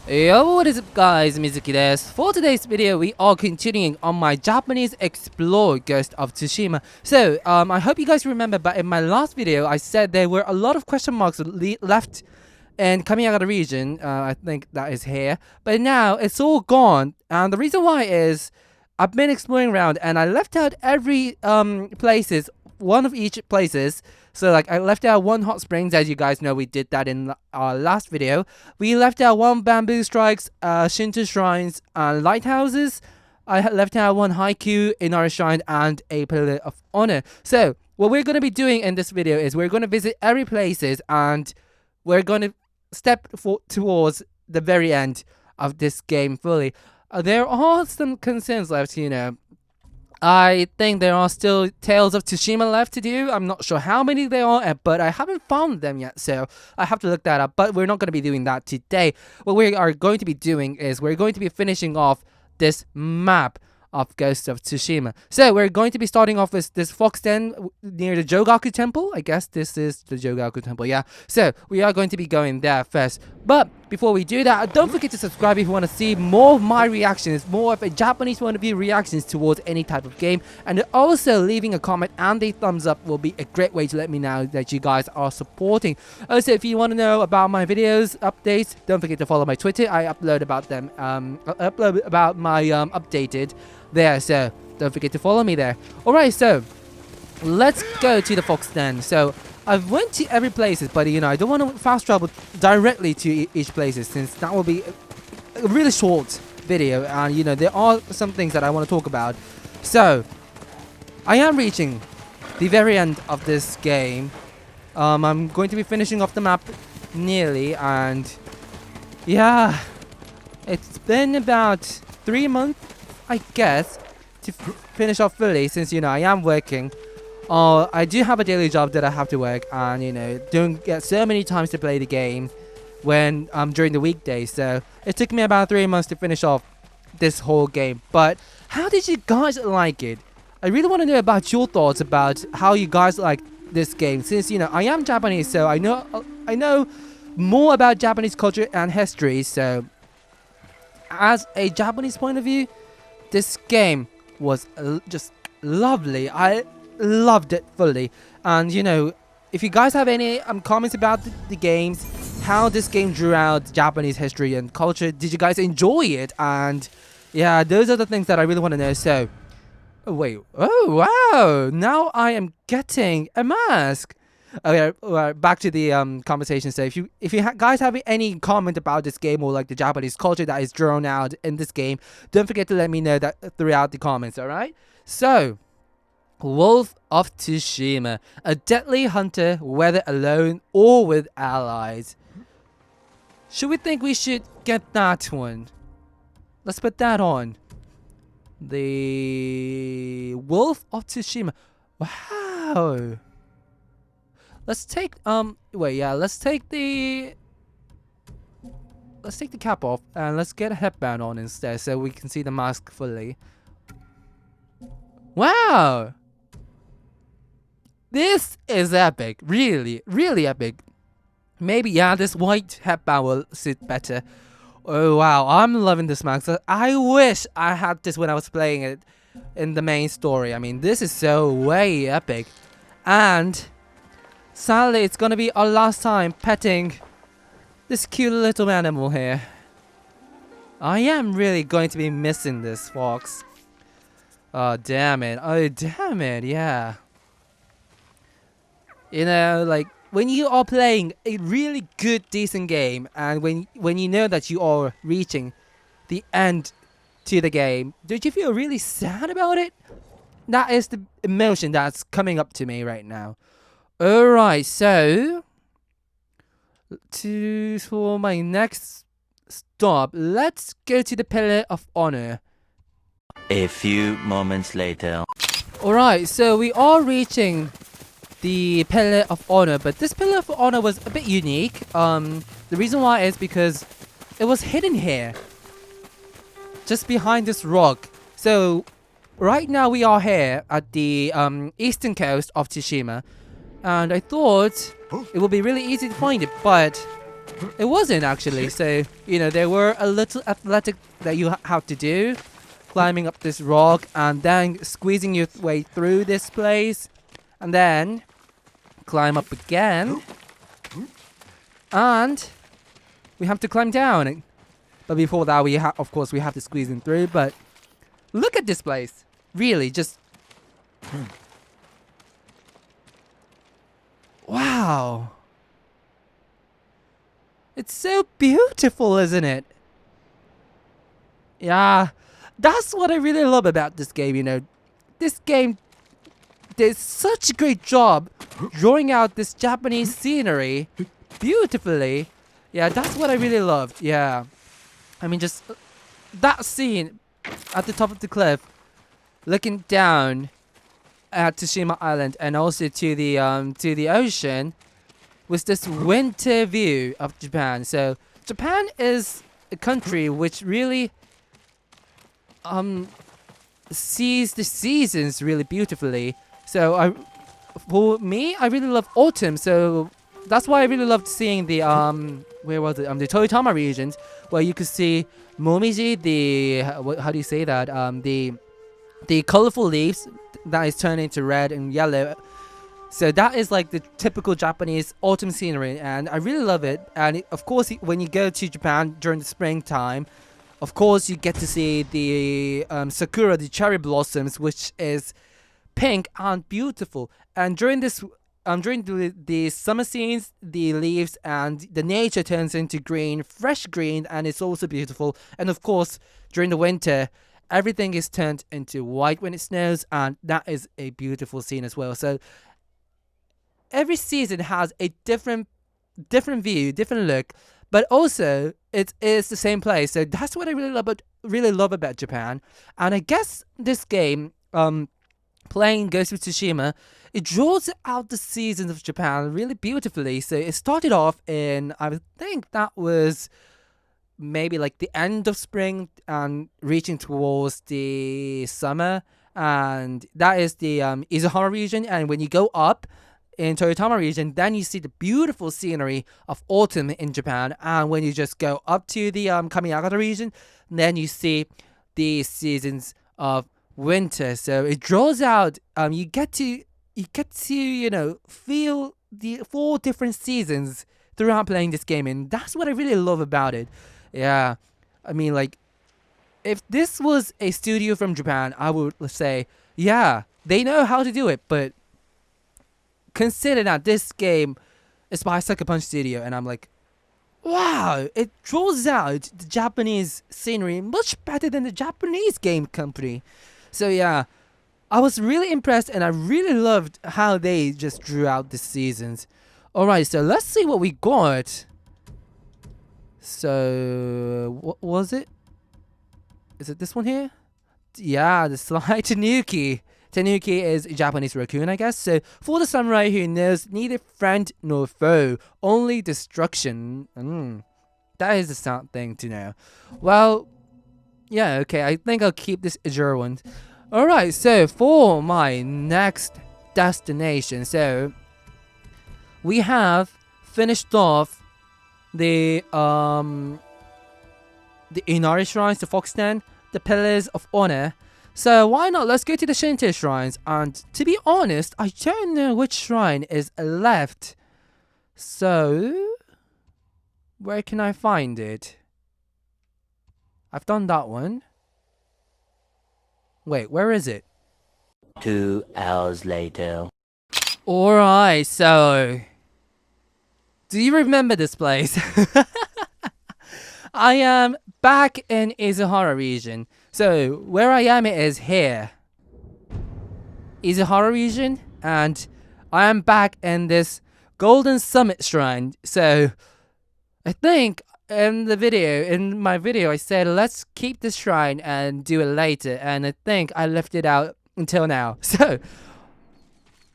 Yo, what is up guys, Mizuki desu. For today's video, we are continuing on my Japanese Explore Ghost of Tsushima. So, I hope you guys remember, but in my last video, I said there were a lot of question marks left in Kamiyaga region. I think that is here. But now, it's all gone. And the reason why is, I've been exploring around and I left out every places, one of each places. So like I left out one hot springs, as you guys know we did that in our last video. We left out one bamboo strikes, Shinto shrines, lighthouses. I left out one haiku in our shrine and a pillar of honor. So what we're going to be doing in this video is we're going to visit every places and we're going to step towards the very end of this game fully. There are some concerns left, you know. I think there are still Tales of Tsushima left to do. I'm not sure how many there are, but I haven't found them yet, so I have to look that up. But we're not going to be doing that today. What we are going to be doing is we're going to be finishing off this map of Ghost of Tsushima. So we're going to be starting off with this fox den near the Jogaku Temple. I guess this is the Jogaku Temple, yeah. So we are going to be going there first. But before we do that, don't forget to subscribe if you want to see more of my reactions, more of a Japanese point of view reactions towards any type of game. And also leaving a comment and a thumbs up will be a great way to let me know that you guys are supporting. Also, if you want to know about my videos, updates, don't forget to follow my Twitter. I upload about them, upload about my updated there, so don't forget to follow me there. Alright, so let's go to the fox den. So I've went to every places, but you know I don't want to fast travel directly to each places since that will be a really short video, and you know there are some things that I want to talk about. So I am reaching the very end of this game. I'm going to be finishing off the map nearly, and yeah, it's been about 3 months, I guess, to finish off fully, since you know I am working. I do have a daily job that I have to work, and you know don't get so many times to play the game when during the weekdays. So it took me about 3 months to finish off this whole game. But how did you guys like it? I really want to know about your thoughts about how you guys like this game, since you know I am Japanese, so I know more about Japanese culture and history. So as a Japanese point of view, this game was just lovely. I loved it fully. And you know, if you guys have any comments about the games, how this game drew out Japanese history and culture, did you guys enjoy it? And yeah, those are the things that I really want to know. So wait, oh wow, now I am getting a mask. Okay, back to the conversation. So if you guys have any comment about this game or like the Japanese culture that is drawn out in this game, don't forget to let me know that throughout the comments. All right. So, Wolf of Tsushima, a deadly hunter, whether alone or with allies. Should we think we should get that one? Let's put that on. The Wolf of Tsushima. Wow. Let's take let's take the cap off and let's get a headband on instead so we can see the mask fully. Wow! This is epic. Really, really epic. Maybe yeah, this white headband will suit better. Oh wow, I'm loving this mask. I wish I had this when I was playing it in the main story. I mean, this is so way epic. And sadly, it's gonna be our last time petting this cute little animal here. I am really going to be missing this fox. Oh damn it! Oh damn it! Yeah. You know, like when you are playing a really good, decent game, and when you know that you are reaching the end to the game, don't you feel really sad about it? That is the emotion that's coming up to me right now. Alright, so for my next stop, let's go to the Pillar of Honor. A few moments later. Alright, so we are reaching the Pillar of Honor, but this Pillar of Honor was a bit unique. The reason why is because it was hidden here, just behind this rock. So right now we are here at the eastern coast of Tsushima. And I thought it would be really easy to find it, but it wasn't actually. So, you know, there were a little athletic that you have to do, climbing up this rock and then squeezing your way through this place, and then climb up again, and we have to climb down. But before that, of course we have to squeeze in through. But look at this place, really, just wow. It's so beautiful, isn't it? Yeah, that's what I really love about this game, you know. This game did such a great job drawing out this Japanese scenery beautifully. Yeah, that's what I really loved. Yeah. I mean, just that scene at the top of the cliff, looking down at Tsushima Island and also to the ocean, with this winter view of Japan. So Japan is a country which really sees the seasons really beautifully. So for me, I really love autumn. So that's why I really loved seeing the where was it? The Toyotama regions, where you could see momiji, the how do you say that? The colorful leaves that is turning into red and yellow. So that is like the typical Japanese autumn scenery, and I really love it. And of course, when you go to Japan during the springtime, of course you get to see the sakura, the cherry blossoms, which is pink and beautiful. And during the summer scenes, the leaves and the nature turns into green, fresh green, and it's also beautiful. And of course, during the winter, everything is turned into white when it snows, and that is a beautiful scene as well. So every season has a different view, different look, but also it is the same place. So that's what I really love about Japan. And I guess this game, playing Ghost of Tsushima, it draws out the seasons of Japan really beautifully. So it started off in, I think that was maybe like the end of spring and reaching towards the summer, and that is the Izuhara region. And when you go up in Toyotama region, then you see the beautiful scenery of autumn in Japan. And when you just go up to the Kamiyagata region, then you see the seasons of winter. So it draws out, you get to you know, feel the 4 different seasons throughout playing this game, and that's what I really love about it. Yeah, I mean, like, if this was a studio from Japan, I would say, yeah, they know how to do it. But consider that this game is by Sucker Punch Studio, and I'm like, wow, it draws out the Japanese scenery much better than the Japanese game company. So yeah, I was really impressed, and I really loved how they just drew out the seasons. Alright, so let's see what we got. So, what was it? Is it this one here? Yeah, the Sly Tanuki. Tanuki is a Japanese raccoon, I guess. So, for the samurai who knows neither friend nor foe, only destruction. That is a sad thing to know. Well, yeah, okay, I think I'll keep this Azure one. Alright, so for my next destination, so we have finished off the Inari shrines, the Fox Den, the Pillars of Honor. So why not? Let's go to the Shinto shrines. And to be honest, I don't know which shrine is left. So where can I find it? I've done that one. Wait, where is it? 2 hours later. Alright, so do you remember this place? I am back in Izuhara region. So where I am is here, Izuhara region, and I am back in this Golden Summit Shrine. So I think in my video I said let's keep this shrine and do it later, and I think I left it out until now. So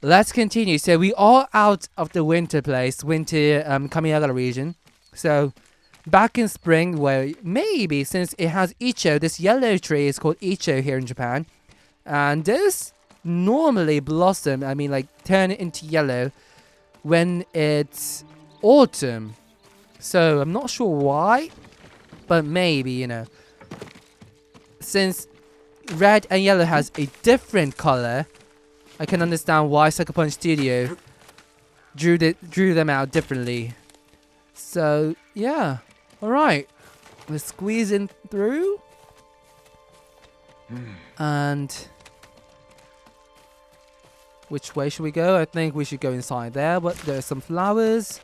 let's continue. So we are out of the winter place, Kamiyagara region. So back in spring, where maybe since it has Icho, this yellow tree is called Icho here in Japan, and those normally blossom, I mean like turn into yellow when it's autumn. So I'm not sure why, but maybe, you know, since red and yellow has a different color, I can understand why Sucker Punch Studio drew them out differently. So yeah, all right, let's squeeze in through, and which way should we go? I think we should go inside there, but there's some flowers.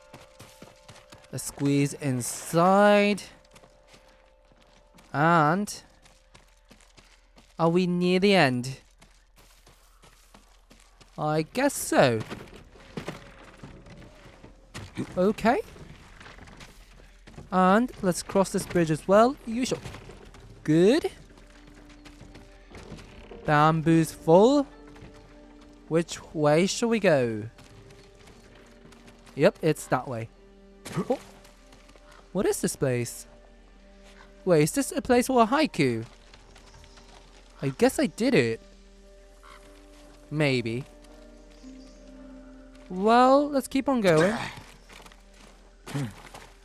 Let's squeeze inside, and are we near the end? I guess so. Okay. And let's cross this bridge as well. Usual. Good. Bamboo's full. Which way shall we go? Yep, it's that way. Oh. What is this place? Wait, is this a place for a haiku? I guess I did it. Maybe. Well, let's keep on going.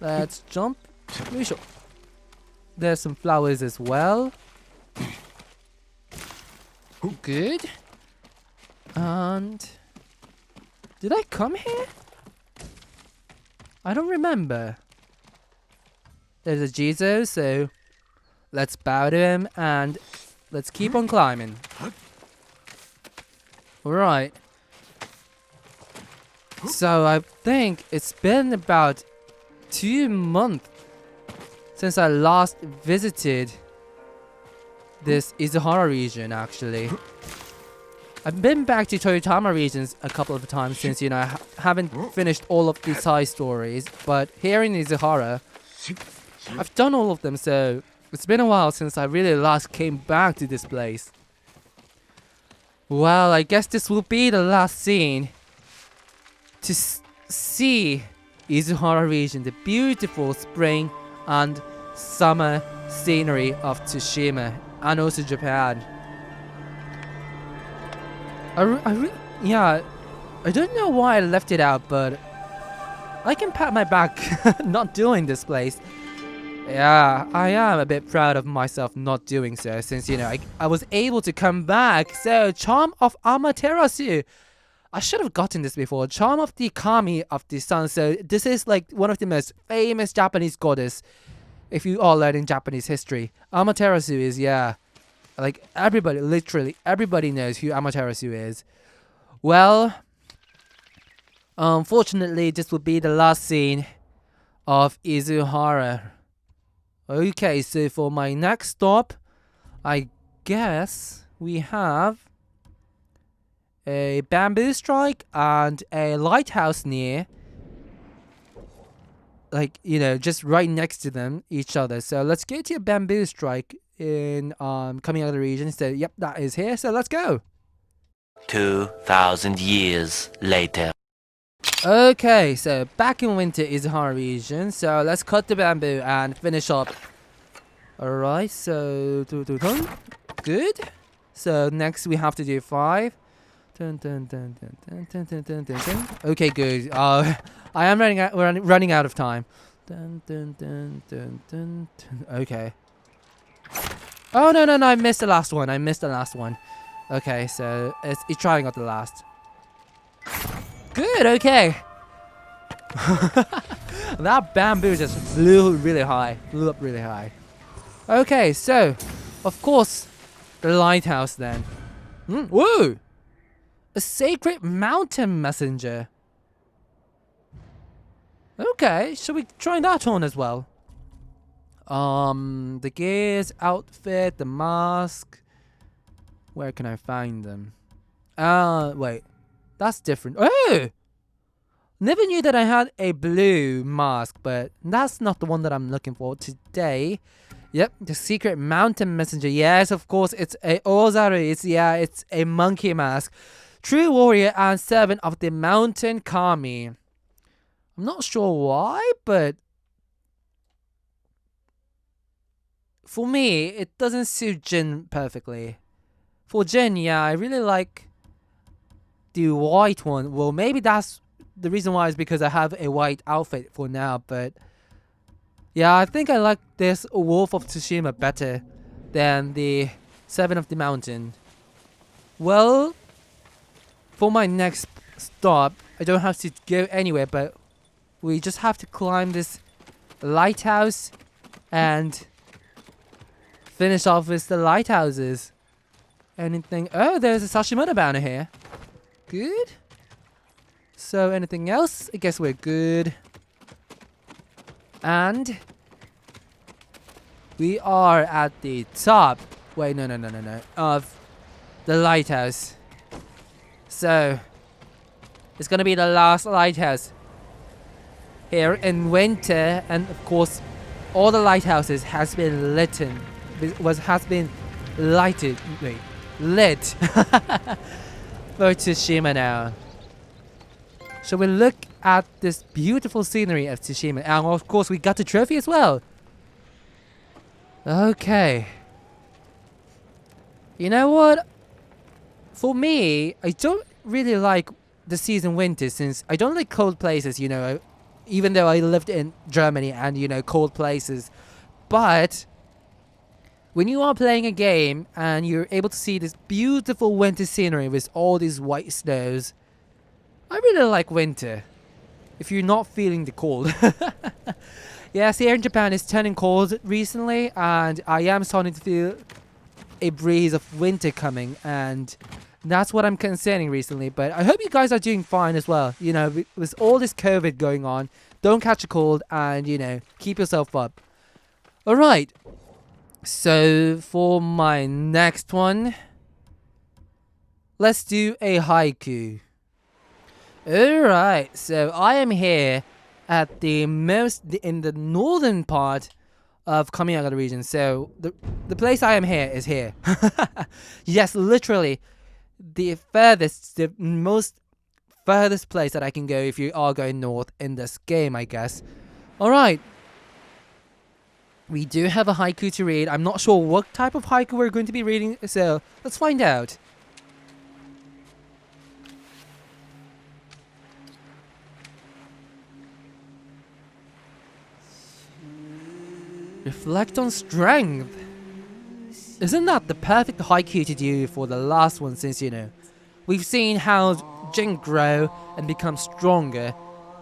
Let's jump. There's some flowers as well. Good. And did I come here? I don't remember. There's a Jesus, so let's bow to him and let's keep on climbing. Alright. So I think it's been about 2 months since I last visited this Izuhara region, actually. I've been back to Toyotama regions a couple of times since, you know, I haven't finished all of the side stories, but here in Izuhara, I've done all of them, so it's been a while since I really last came back to this place. Well, I guess this will be the last scene to see Izuhara region, the beautiful spring and summer scenery of Tsushima and also Japan. Yeah, I don't know why I left it out, but I can pat my back not doing this place. Yeah, I am a bit proud of myself not doing so, since, you know, I was able to come back. So, Charm of Amaterasu. I should have gotten this before. Charm of the Kami of the Sun. So, this is like one of the most famous Japanese goddess, if you are learning Japanese history. Amaterasu is, yeah, like everybody, literally everybody knows who Amaterasu is. Well, unfortunately, this will be the last scene of Izuhara. Okay, so for my next stop, I guess we have a bamboo strike and a lighthouse near, like, you know, just right next to them, each other. So let's go to a bamboo strike in coming out of the region. So yep, that is here. So let's go. 2,000 years later. Okay, so back in winter Izuhara region. So let's cut the bamboo and finish up. Alright, so good. So next we have to do 5. Okay, good. I am running out of time. Okay. Oh no, I missed the last one. Okay, so it's trying out the last. Good, okay. That bamboo just flew up really high. Okay, so of course the lighthouse then. Whoa! A sacred mountain messenger. Okay, should we try that on as well? The gears, outfit, the mask. Where can I find them? Wait. That's different. Oh! Never knew that I had a blue mask, but that's not the one that I'm looking for today. Yep, the secret mountain messenger. Yes, of course, it's a Ozaru. It's a monkey mask. True warrior and servant of the mountain kami. I'm not sure why, but for me, it doesn't suit Jin perfectly. For Jin, yeah, I really like the white one. Well, maybe that's the reason why is because I have a white outfit for now, but Yeah, I think I like this Wolf of Tsushima better than the Seven of the Mountain. Well, for my next stop, I don't have to go anywhere, but we just have to climb this lighthouse and finish off with the lighthouses. Anything? Oh, there's a Sashimoto banner here. Good. So anything else? I guess we're good. And we are at the top. Wait, no. Of the lighthouse. So it's gonna be the last lighthouse here in winter, and of course, all the lighthouses has been lighted. Wait, lit for Tsushima now. So we look at this beautiful scenery of Tsushima, and of course we got the trophy as well. Okay. You know what? For me, I don't really like the season winter, since I don't like cold places, you know, even though I lived in Germany and, you know, cold places. But when you are playing a game and you're able to see this beautiful winter scenery with all these white snows, I really like winter. If you're not feeling the cold. Yes, here in Japan it's turning cold recently, and I am starting to feel a breeze of winter coming, and that's what I'm concerning recently. But I hope you guys are doing fine as well. You know, with all this COVID going on, don't catch a cold, and, you know, keep yourself up. Alright. So for my next one, let's do a haiku. Alright, so I am here at in the northern part of Kamiyaga region. So the place I am here is here. Yes, literally the most furthest place that I can go if you are going north in this game, I guess. Alright. We do have a haiku to read. I'm not sure what type of haiku we're going to be reading, so let's find out. Reflect on strength. Isn't that the perfect haiku to do for the last one, since, you know, we've seen how Jin grow and become stronger,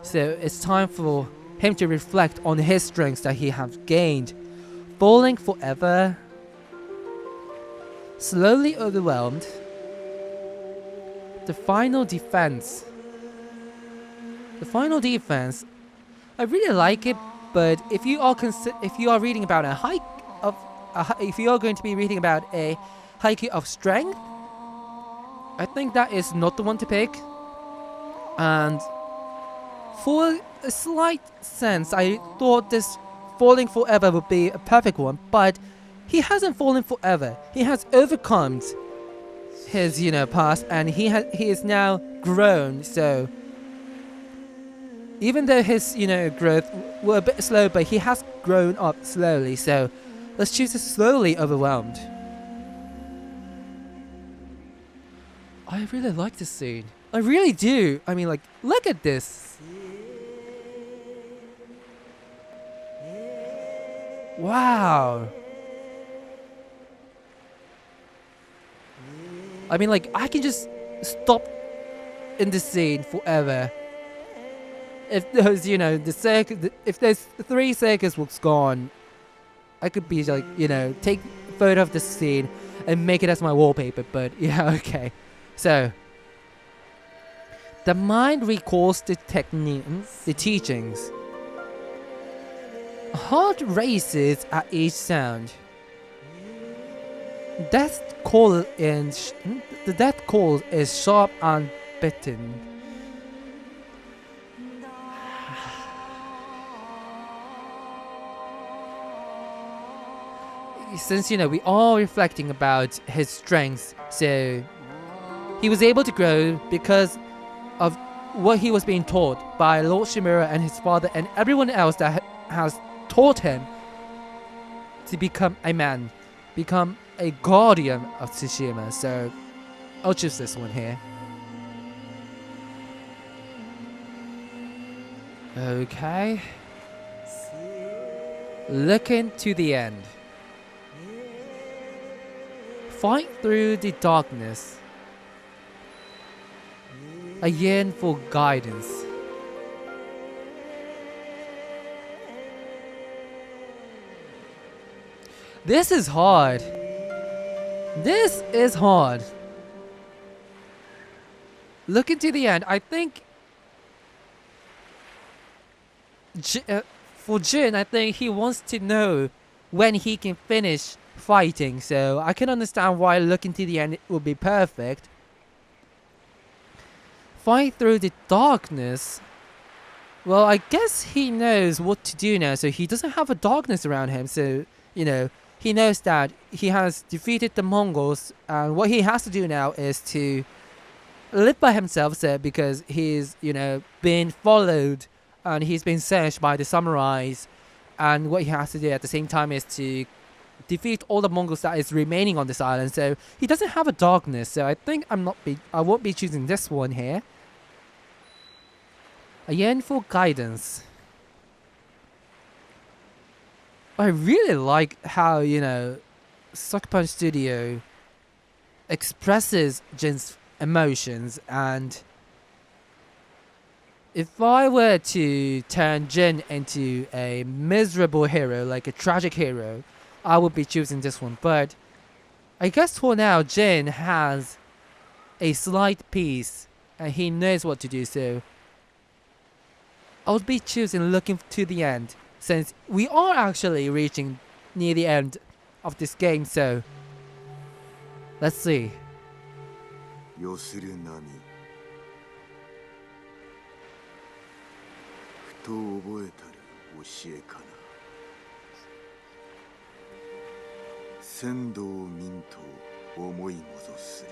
so it's time for him to reflect on his strengths that he has gained. Falling forever. Slowly overwhelmed. The final defense. The final defense. I really like it, but if you are reading about if you are going to be reading about a haiku of strength, I think that is not the one to pick. And for a slight sense, I thought this falling forever would be a perfect one, but he hasn't fallen forever. He has overcome his, you know, past, and he is now grown. So even though his, you know, growth were a bit slow, but he has grown up slowly. So let's choose a slowly overwhelmed. I really like this scene. I really do. I mean, like, look at this. Wow. I mean, like, I can just stop in this scene forever. If there's, you know, if there's 3 circus walks gone, I could be like, you know, take a photo of this scene and make it as my wallpaper. But yeah, okay. So the mind recalls the techniques, the teachings. Heart races at each sound. The death call is sharp and bitten. Since, you know, we are reflecting about his strengths, so he was able to grow because of what he was being taught by Lord Shimura and his father and everyone else that has taught him to become a man, become a guardian of Tsushima. So I'll choose this one here. Okay. Looking to the end. Fight through the darkness. I yearn for guidance. This is hard. This is hard. Looking to the end. I think for Jin, I think he wants to know when he can finish fighting, so I can understand why looking to the end would be perfect. Fight through the darkness. Well, I guess he knows what to do now, so he doesn't have a darkness around him, so, you know, he knows that he has defeated the Mongols, and what he has to do now is to live by himself, so because he's, you know, been followed and he's been searched by the samurais, and what he has to do at the same time is to defeat all the Mongols that is remaining on this island. So he doesn't have a darkness, so I think I won't be choosing this one here. A yearn for guidance. I really like how, you know, Sucker Punch Studio expresses Jin's emotions, and if I were to turn Jin into a miserable hero, like a tragic hero, I would be choosing this one. But I guess for now, Jin has a slight peace and he knows what to do, so I would be choosing looking to the end, since we are actually reaching near the end of this game, so let's see. よする波ふと覚えたる教えかな仙道民と思いもぞする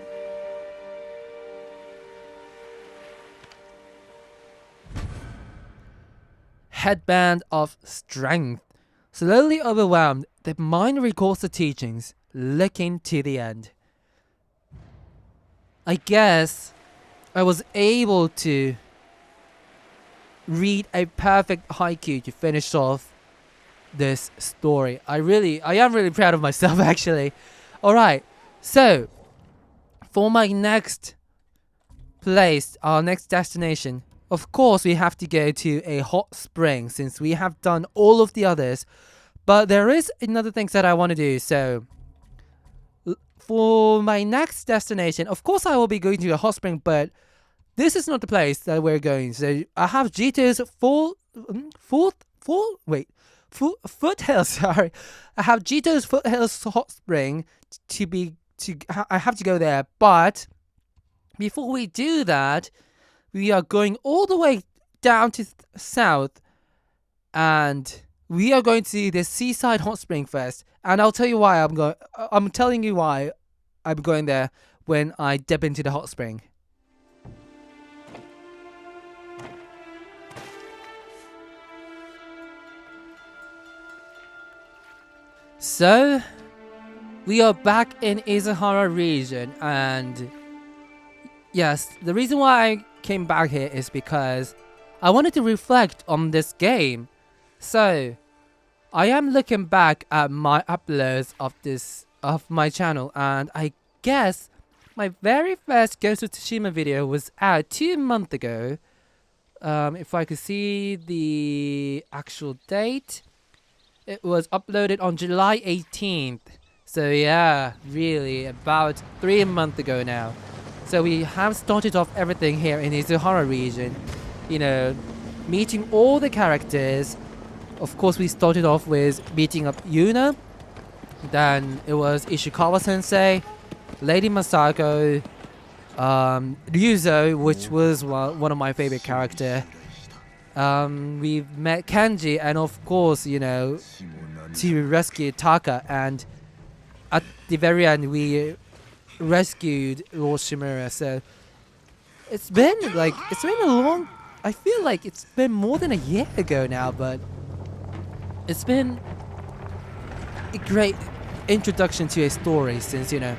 Headband of Strength. Slowly overwhelmed, the mind recalls the teachings, looking to the end. I guess I was able to read a perfect haiku to finish off this story. I am really proud of myself, actually. Alright, so for my next place, our next destination, of course we have to go to a hot spring since we have done all of the others. But there is another thing that I want to do, so for my next destination, of course I will be going to a hot spring, but this is not the place that we're going. So I have Jito's foothills. Sorry, I have Jito's foothills hot spring I have to go there. But before we do that, we are going all the way down to south, and we are going to see the seaside hot spring first. And I'll tell you why I'm telling you why I'm going there when I dip into the hot spring. So, we are back in Izahara region, and yes, the reason why I came back here is because I wanted to reflect on this game. So, I am looking back at my uploads of my channel, and I guess my very first Ghost of Tsushima video was out 2 months ago. If I could see the actual date, it was uploaded on July 18th. So yeah, really, about 3 months ago now. So we have started off everything here in Izuhara region. You know, meeting all the characters. Of course, we started off with meeting up Yuna. Then it was Ishikawa Sensei, Lady Masako, Ryuzo, which was one of my favorite characters. We've met Kenji, and of course, you know, to rescue Taka, and at the very end we rescued Lord Shimura. So it's been a long, I feel like it's been more than a year ago now, but it's been a great introduction to a story, since, you know,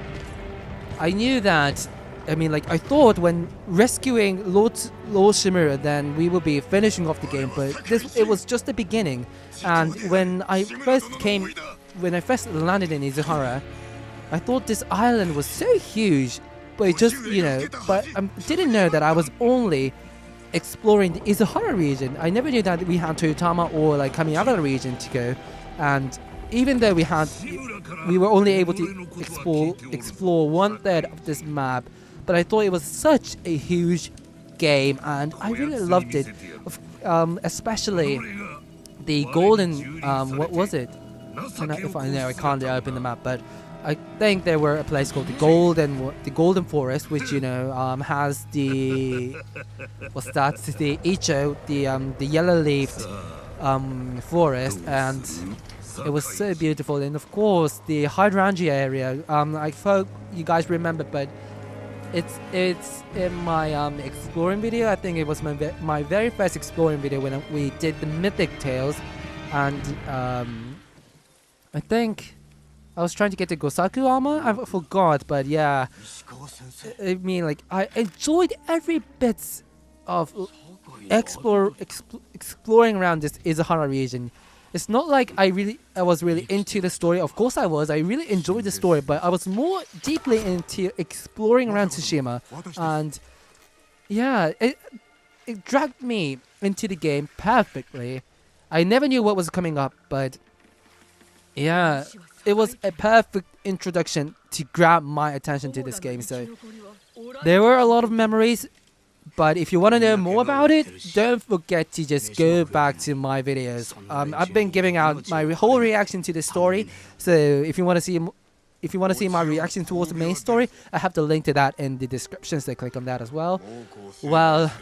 I knew that I mean, like, I thought when rescuing Lord Shimura, then we would be finishing off the game, but it was just the beginning. And when I first landed in Izuhara, I thought this island was so huge, but it just, but I didn't know that I was only exploring the Izuhara region. I never knew that we had Toyotama or like Kamigawa region to go, and even though we were only able to explore 1/3 of this map, but I thought it was such a huge game, and I really loved it. Especially the golden, what was it? I can't open the map, but I think there were a place called the Golden Forest, which has the the icho, the yellow-leafed forest, and it was so beautiful. And of course, the hydrangea area. I hope you guys remember, but it's in my exploring video. I think it was my very first exploring video when we did the Mythic Tales, and I think I was trying to get the Gosaku armor. I forgot, but yeah. I mean, like, I enjoyed every bit of exploring around this Izuhara region. It's not like I was really into the story. Of course I was. I really enjoyed the story, but I was more deeply into exploring around Tsushima. And yeah, it dragged me into the game perfectly. I never knew what was coming up, but yeah, it was a perfect introduction to grab my attention to this game. So there were a lot of memories, but if you want to know more about it, don't forget to just go back to my videos. I've been giving out my whole reaction to the story, so if you want to see my reaction towards the main story, I have the link to that in the description, so click on that as well. Well,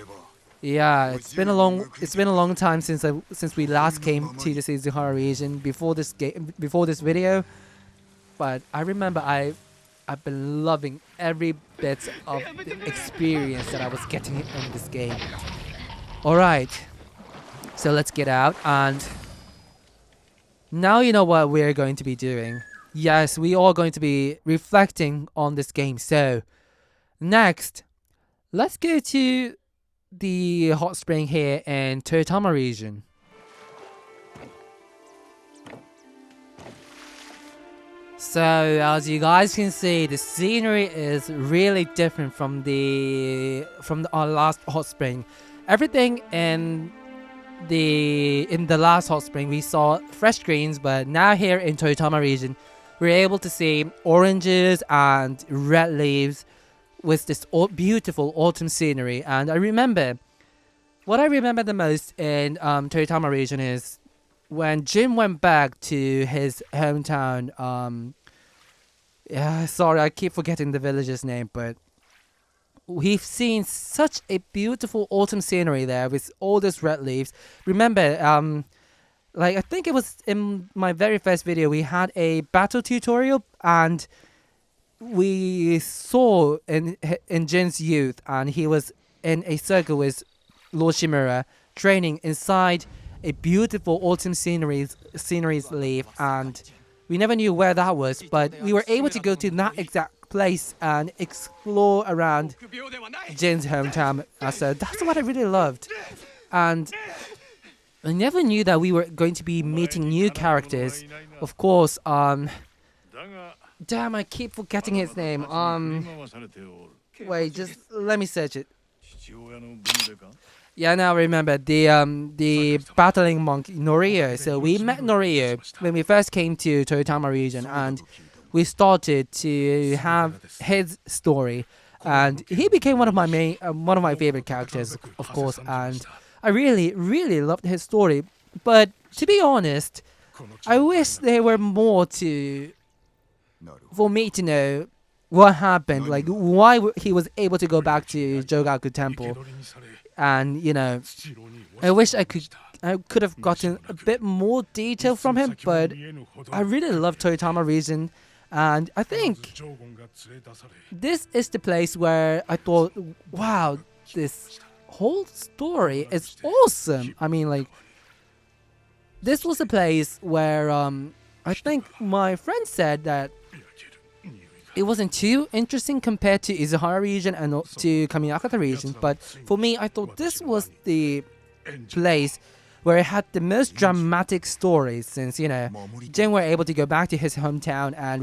yeah, it's been a long time since we last came to this Izuhara region before this video, but I remember I've been loving every bit of the experience that I was getting in this game. Alright, so let's get out, and now you know what we're going to be doing. Yes, we are going to be reflecting on this game. So next, let's go to the hot spring here in Toyotama region. So as you guys can see, the scenery is really different from our last hot spring. Everything in the last hot spring we saw fresh greens, but now here in Toyotama region we're able to see oranges and red leaves with this beautiful autumn scenery. And what I remember the most in Toyotama region is when Jin went back to his hometown. Yeah, sorry, I keep forgetting the village's name, but we've seen such a beautiful autumn scenery there with all those red leaves. Remember, like, I think it was in my very first video, we had a battle tutorial, and we saw in Jin's youth, and he was in a circle with Lord Shimura training inside a beautiful autumn sceneries leaf, and we never knew where that was, but we were able to go to that exact place and explore around Jin's hometown. So that's what I really loved. And I never knew that we were going to be meeting new characters. Of course, damn, I keep forgetting his name. Wait, just let me search it. Yeah, now I remember the battling monk Norio. So we met Norio when we first came to Toyotama region, and we started to have his story, and he became one of my favorite characters, of course, and I really loved his story. But to be honest, I wish there were more for me to know what happened, like why he was able to go back to Jogaku Temple. And I wish I could have gotten a bit more detail from him, but I really love Toyotama region, and I think this is the place where I thought, wow, this whole story is awesome. I mean, like, this was a place where I think my friend said that it wasn't too interesting compared to Izuhara region and to Kamiakata region, but for me, I thought this was the place where it had the most dramatic stories, since, you know, Jin were able to go back to his hometown and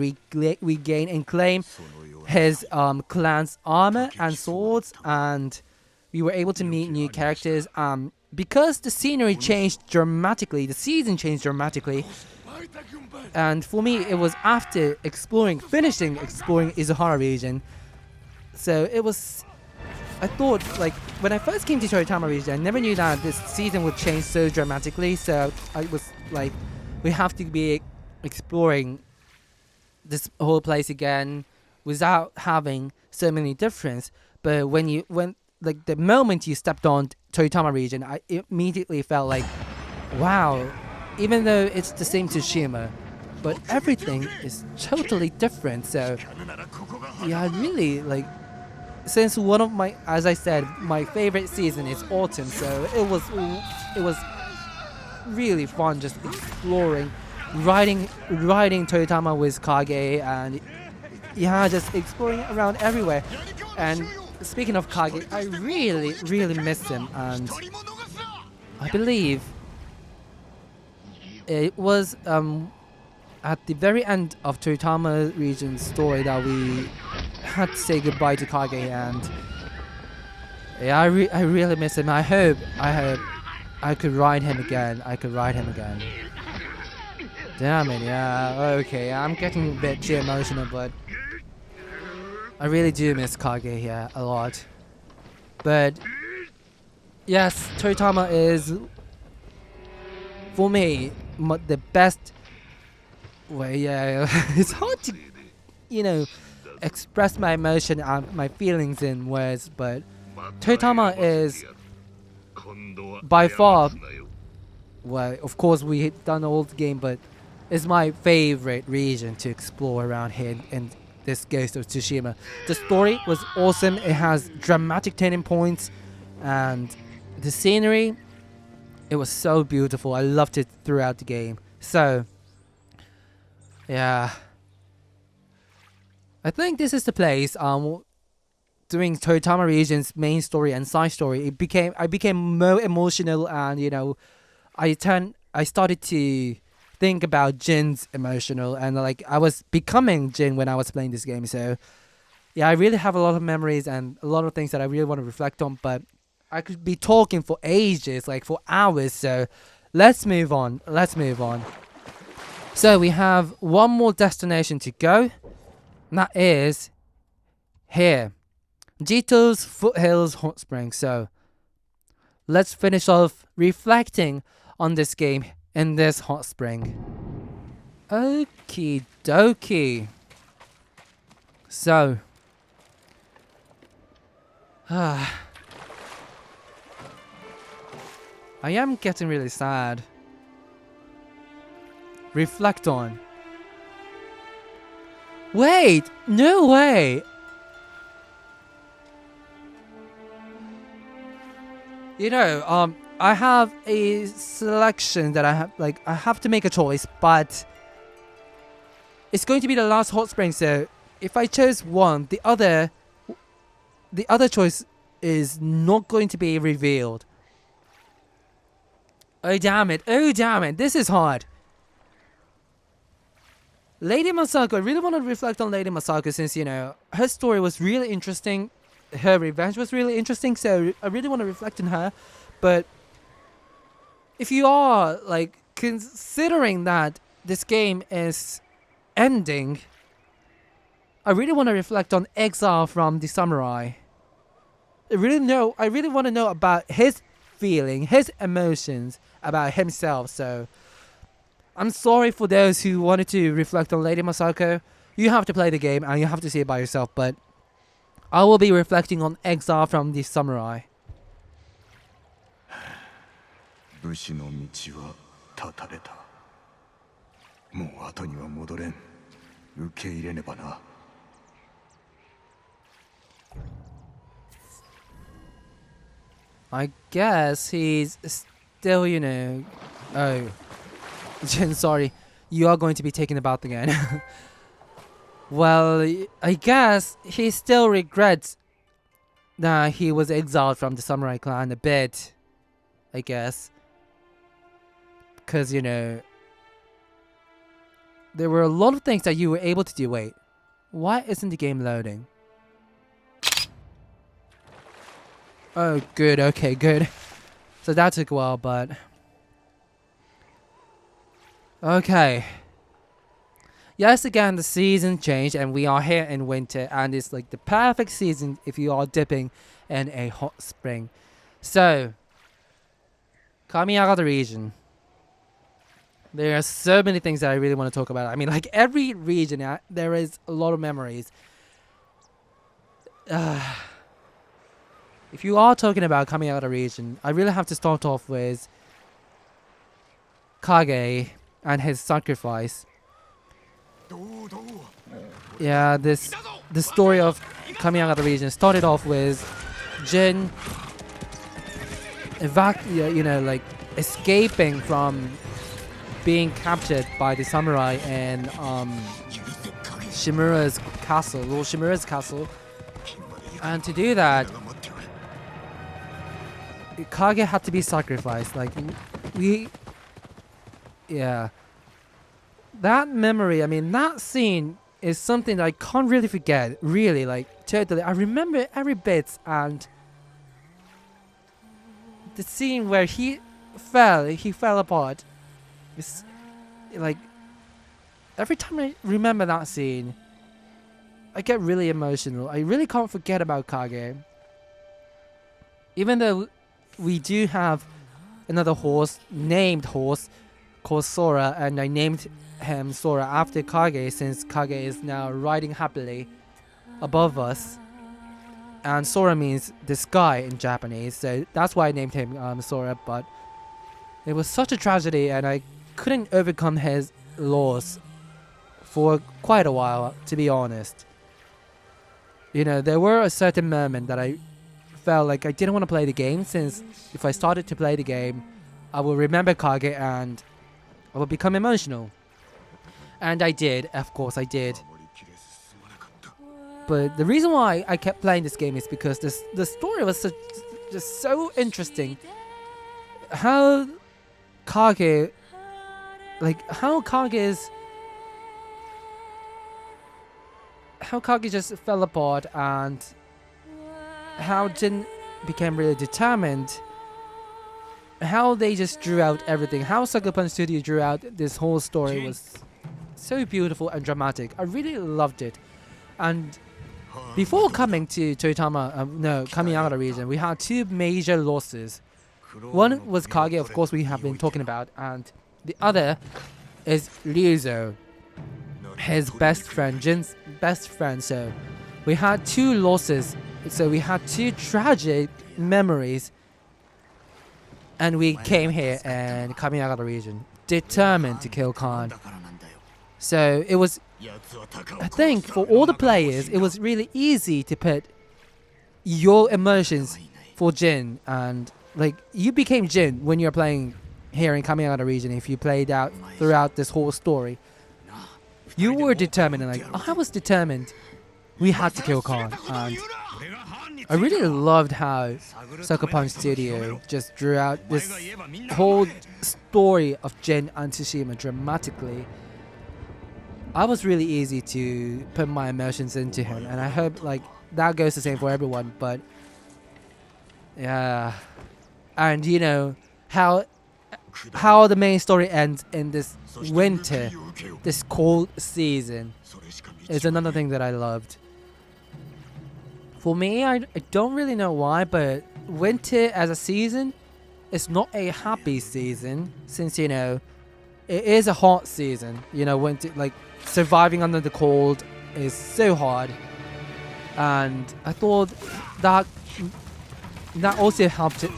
regain and claim his clan's armor and swords, and we were able to meet new characters. Because the scenery changed dramatically, the season changed dramatically, and for me, it was after finishing exploring Izuhara region. So it was, I thought, like, when I first came to Toritama region, I never knew that this season would change so dramatically. So I was like, we have to be exploring this whole place again without having so many differences. But when like the moment you stepped on Toritama region, I immediately felt like, wow, even though it's the same Tsushima, but everything is totally different. So yeah, I really like, since one of my, as I said, my favorite season is autumn, so it was really fun just exploring, riding Toyotama with Kage, and yeah, just exploring around everywhere. And speaking of Kage, I really miss him, and I believe it was at the very end of Toritama region's story that we had to say goodbye to Kage, and yeah, I really miss him. I hope I could ride him again. Damn it, yeah, okay, I'm getting a bit too emotional, but I really do miss Kage here a lot. But yes, Toritama is, for me, the best way. Yeah, it's hard to, you know, express my emotion and my feelings in words, but Toritama is by far, well, of course we done all the game, but it's my favorite region to explore around here in this Ghost of Tsushima. The story was awesome. It has dramatic turning points, and the scenery, it was so beautiful. I loved it throughout the game. So yeah, I think this is the place doing Toritama region's main story and side story. I became more emotional, and you know, I started to think about Jin's emotional, and like I was becoming Jin when I was playing this game. So yeah, I really have a lot of memories and a lot of things that I really want to reflect on, but I could be talking for ages, like for hours. So let's move on. So we have one more destination to go, and that is here, Jito's Foothills Hot Springs. So let's finish off reflecting on this game in this hot spring. Okie dokie. So I am getting really sad. Reflect on. Wait, no way. You know, I have a selection that I have to make a choice, but it's going to be the last hot spring. So if I chose one, the other choice is not going to be revealed. Oh damn it! This is hard. Lady Masako, I really want to reflect on Lady Masako, since, you know, her story was really interesting. Her revenge was really interesting, so I really want to reflect on her. But if you are like considering that this game is ending, I really want to reflect on Exile from the Samurai. I really want to know about his feeling, his emotions about himself. So I'm sorry for those who wanted to reflect on Lady Masako. You have to play the game and you have to see it by yourself, but I will be reflecting on Exile from the Samurai. 武士の道は断たれた。もう後には戻れん。受け入れねばな。I guess he's still, you know... Oh. Jin, sorry. You are going to be taking a bath again. Well, I guess he still regrets that he was exiled from the samurai clan a bit, I guess. Because, you know, there were a lot of things that you were able to do. Wait, why isn't the game loading? Oh, good. Okay, good. So that took a while, but... Okay. Yes, again, the season changed and we are here in winter, and it's like the perfect season if you are dipping in a hot spring. So, coming out of the region, there are so many things that I really want to talk about. I mean, like every region, there is a lot of memories. If you are talking about coming out of the region, I really have to start off with Kage and his sacrifice. Yeah, the story of coming out of the region started off with Jin escaping from being captured by the samurai in Shimura's castle, Lord Shimura's castle. And to do that, Kage had to be sacrificed. Like, yeah. That memory, I mean, that scene is something that I can't really forget. Really, like, totally. I remember every bit, and the scene where he fell apart. It's like, every time I remember that scene, I get really emotional. I really can't forget about Kage. Even though we do have another named horse, called Sora, and I named him Sora after Kage, since Kage is now riding happily above us, and Sora means the sky in Japanese, so that's why I named him Sora. But it was such a tragedy, and I couldn't overcome his loss for quite a while, to be honest. You know, there were a certain moment that I felt like I didn't want to play the game, since if I started to play the game, I will remember Kage and I will become emotional. And I did, of course I did. But the reason why I kept playing this game is because the story was just so interesting. How Kage just fell apart, and how Jin became really determined. How they just drew out everything. How Sucker Punch Studio drew out this whole story was so beautiful and dramatic. I really loved it. And before coming to coming out of the region, we had two major losses. One was Kage, of course, we have been talking about, and the other is Ryuzo, his best friend, Jin's best friend. So we had two losses. So we had two tragic memories. And we came here and coming out of the region, determined to kill Khan. So it was, I think, for all the players, it was really easy to put your emotions for Jin. And like, you became Jin when you're playing here and coming out of the region. If you played out throughout this whole story, you were determined, and like, I was determined. We had to kill Khan. And I really loved how Sucker Punch Studio just drew out this whole story of Jin and Tsushima dramatically. I was really easy to put my emotions into him, and I hope like that goes the same for everyone. But yeah, and you know how the main story ends in this winter, this cold season, is another thing that I loved. For me, I don't really know why, but winter as a season is not a happy season, since, you know, it is a hot season. You know, winter, like, surviving under the cold is so hard. And I thought that also helped it.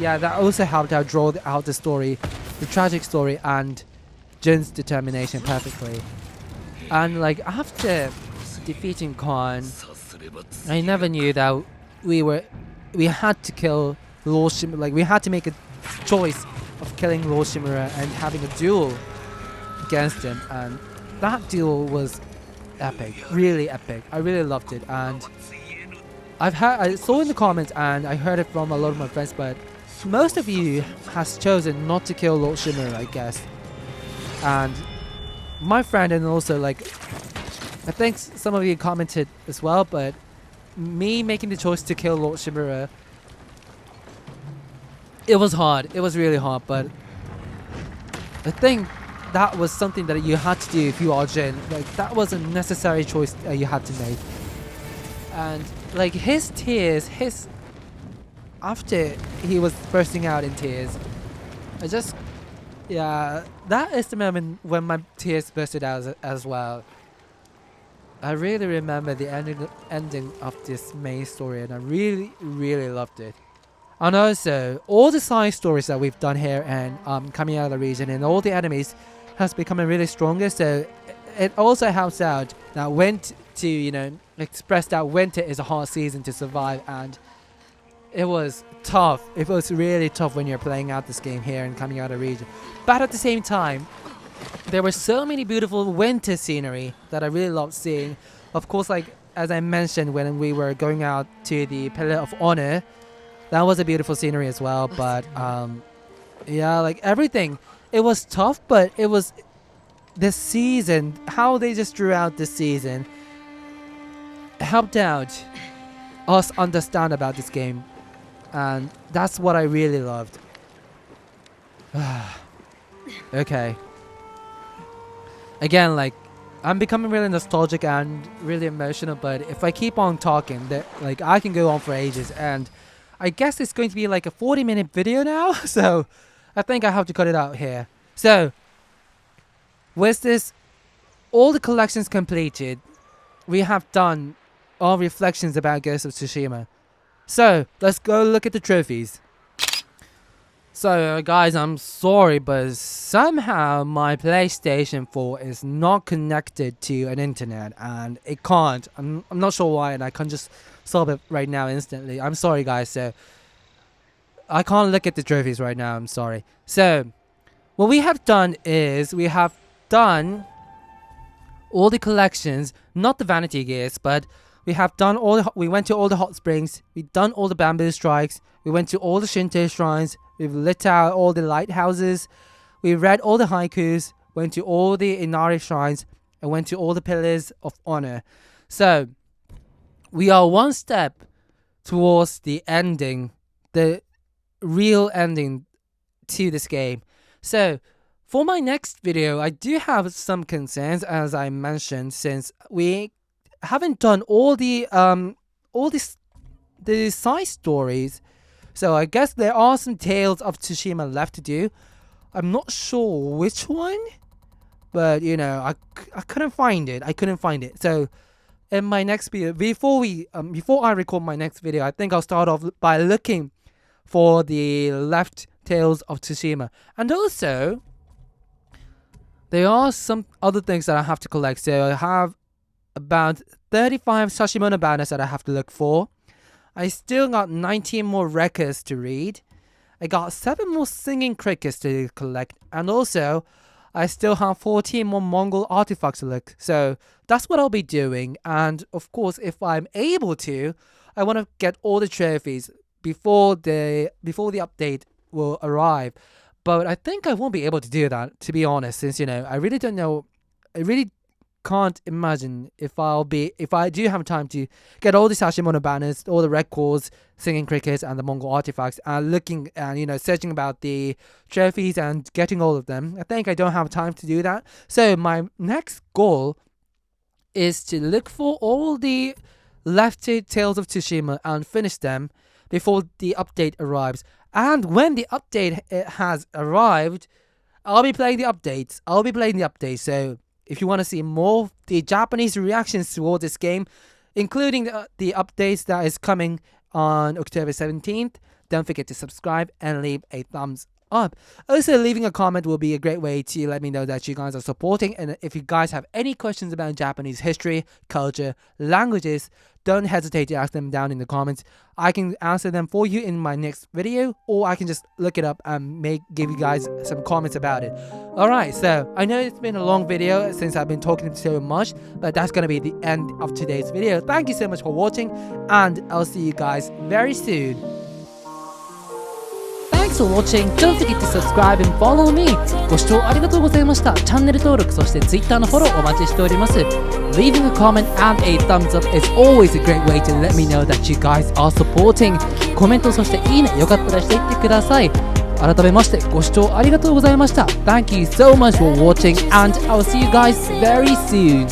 Yeah, that also helped out draw out the story, the tragic story, and Jin's determination perfectly. And like, after defeating Khan, I never knew that we had to kill Lord Shimura. Like, we had to make a choice of killing Lord Shimura and having a duel against him. And that duel was epic, really epic. I really loved it, and I saw in the comments and I heard it from a lot of my friends, but most of you has chosen not to kill Lord Shimura, I guess. And my friend, and also like I think some of you commented as well, but me making the choice to kill Lord Shimura, it was hard. It was really hard, but I think that was something that you had to do if you are Jin. Like, that was a necessary choice that you had to make. And like his tears, after he was bursting out in tears, yeah, that is the moment when my tears bursted out as well. I really remember the ending of this main story, and I really, really loved it. And also, all the side stories that we've done here and coming out of the region, and all the enemies has become really stronger. So it also helps out that to express that winter is a hard season to survive, and it was tough. It was really tough when you're playing out this game here and coming out of the region. But at the same time, there were so many beautiful winter scenery that I really loved seeing. Of course, like as I mentioned when we were going out to the Pillar of Honor, that was a beautiful scenery as well. But yeah, like everything, it was tough, but it was the season, how they just drew out the season helped out us understand about this game, and that's what I really loved. Okay. Again, like, I'm becoming really nostalgic and really emotional, but if I keep on talking, like, I can go on for ages, and I guess it's going to be like a 40-minute video now, so I think I have to cut it out here. So, with this, all the collections completed, we have done all reflections about Ghost of Tsushima. So, let's go look at the trophies. So guys, I'm sorry, but somehow my PlayStation 4 is not connected to an internet, and it can't. I'm not sure why, and I can't just solve it right now instantly. I'm sorry guys, so I can't look at the trophies right now, I'm sorry. So, what we have done is, we have done all the collections, not the vanity gears, but we have done we went to all the hot springs, we've done all the bamboo strikes, we went to all the Shinto shrines, we've lit out all the lighthouses, we read all the haikus, went to all the Inari shrines, and went to all the pillars of honor. So, we are one step towards the ending, the real ending to this game. So, for my next video, I do have some concerns, as I mentioned, since we haven't done all the side stories. So I guess there are some Tales of Tsushima left to do. I'm not sure which one, but you know, I couldn't find it. So in my next video, before I record my next video, I think I'll start off by looking for the left Tales of Tsushima. And also, there are some other things that I have to collect. So I have about 35 Sashimono banners that I have to look for. I still got 19 more records to read. I got 7 more singing crickets to collect. And also, I still have 14 more Mongol artifacts to look. So that's what I'll be doing. And of course, if I'm able to, I want to get all the trophies before the update will arrive. But I think I won't be able to do that, to be honest, since, you know, I really don't know. I really can't imagine if I do have time to get all the Sashimono banners, all the records, singing crickets, and the Mongol artifacts, and looking and, you know, searching about the trophies and getting all of them. I think I don't have time to do that. So my next goal is to look for all the left Tales of Tsushima and finish them before the update arrives. And when the update has arrived, I'll be playing the updates. So if you want to see more of the Japanese reactions toward this game, including the updates that is coming on October 17th, don't forget to subscribe and leave a thumbs up. Also, leaving a comment will be a great way to let me know that you guys are supporting, and if you guys have any questions about Japanese history, culture, languages, don't hesitate to ask them down in the comments. I can answer them for you in my next video, or I can just look it up and give you guys some comments about it. Alright, so I know it's been a long video since I've been talking so much, but that's gonna be the end of today's video. Thank you so much for watching, and I'll see you guys very soon. Thanks for watching. Don't forget to subscribe and follow me. ご視聴ありがとうございました。チャンネル登録、そして Twitter のフォローお待ちしております。Leaving a comment and a thumbs up is always a great way to let me know that you guys are supporting. コメント、そしていいね、よかったらしていってください。改めましてご視聴ありがとうございました。Thank you so much for watching, and I'll see you guys very soon.